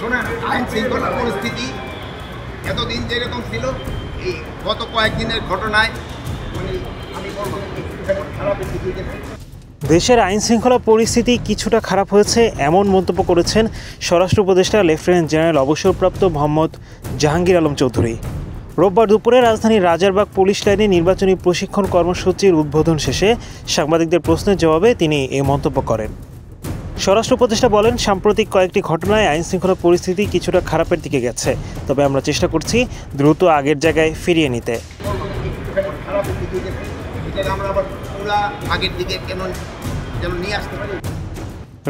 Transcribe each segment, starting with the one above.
আইন শৃঙ্খলা পরিস্থিতি এতদিন যেরকম ছিল এই গত কয়েকদিনের ঘটনায় আমি বলবো খারাপের দিকে গেছে। দেশের আইন শৃঙ্খলা পরিস্থিতি কিছুটা খারাপ হয়েছে এমন মন্তব্য করেছেন স্বরাষ্ট্র উপদেষ্টা লেফটেন্যান্ট জেনারেল অবসরপ্রাপ্ত মোহাম্মদ জাহাঙ্গীর আলম চৌধুরী। রোববার দুপুরে রাজধানীর রাজারবাগ পুলিশ লাইনে নির্বাচনী প্রশিক্ষণ কর্মসূচির উদ্বোধন শেষে সাংবাদিকদের প্রশ্নের জবাবে তিনি এই মন্তব্য করেন। স্বরাষ্ট্র উপদেষ্টা বলেন, সাম্প্রতিক কয়েকটি ঘটনায় আইন শৃঙ্খলা পরিস্থিতি কিছুটা খারাপের দিকে গেছে, তবে আমরা চেষ্টা করছি দ্রুত আগের জায়গায় ফিরিয়ে নিতে।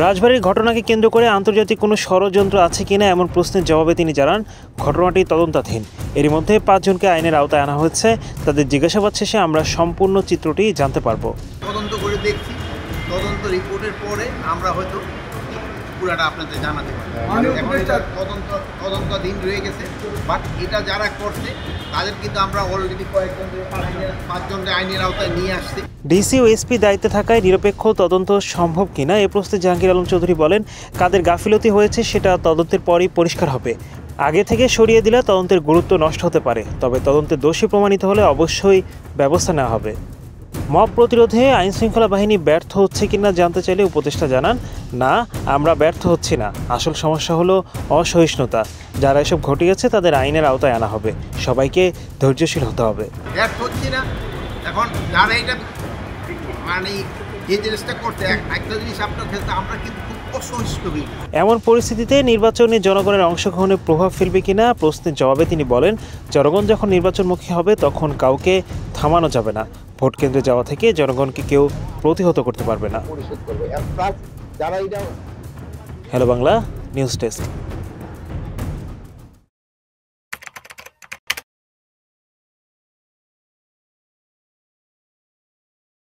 রাজবাড়ির ঘটনাকে কেন্দ্র করে আন্তর্জাতিক কোনো ষড়যন্ত্র আছে কিনা এমন প্রশ্নের জবাবে তিনি জানান, ঘটনাটি তদন্তাধীন। এরই মধ্যে 5 জনকে আইনের আওতায় আনা হয়েছে। তাদের জিজ্ঞাসাবাদ শেষে আমরা সম্পূর্ণ চিত্রটি জানতে পারবো। তদন্ত করে দেখছি, তদন্ত রিপোর্টের পরে আমরা হয়তো পুরাটা আপনাদের জানাতে পারবো। এখন এটা তদন্তাধীন রয়ে গেছে, বাট এটা যারা করছে তাদের কিন্তু আমরা অলরেডি 5 জনকে আইনের আওতায় নিয়ে আসছি। ডিসি ও এসপি দায়িত্বে থাকায় নিরপেক্ষ তদন্ত সম্ভব কিনা এ প্রশ্নে জাহাঙ্গীর আলম চৌধুরী বলেন, কাদের গাফিলতি হয়েছে সেটা তদন্তের পরই পরিষ্কার হবে। আগে থেকে সরিয়ে দিলে তদন্তের গুরুত্ব নষ্ট হতে পারে, তবে তদন্তে দোষী প্রমাণিত হলে অবশ্যই ব্যবস্থা নেওয়া হবে। মব প্রতিরোধে আইন শৃঙ্খলা বাহিনী ব্যর্থ হচ্ছে কিনা জানতে চাইলে উপদেষ্টা জানান, না, আমরা ব্যর্থ হচ্ছি না। আসল সমস্যা হলো অসহিষ্ণুতা। যারা এসব ঘটিয়েছে তাদের আইনের আওতায় আনা হবে। সবাইকে ধৈর্যশীল হতে হবে। ব্যর্থ হচ্ছি না। এখন যারা এটা মানে এই জিনিসটা করতে একটা জিনিস আপনার ক্ষেত্রে আমরা কিন্তু খুব অসহিষ্ণু। এমন পরিস্থিতিতে নির্বাচনে জনগণের অংশগ্রহণে প্রভাব ফেলবে কিনা প্রশ্নের জবাবে তিনি বলেন, জনগণ যখন নির্বাচনমুখী হবে তখন কাউকে থামানো যাবে না। ভোট কেন্দ্রে যাওয়া থেকে জনগণকে কেউ প্রতিহত করতে পারবে না। Hello Bangla news desk.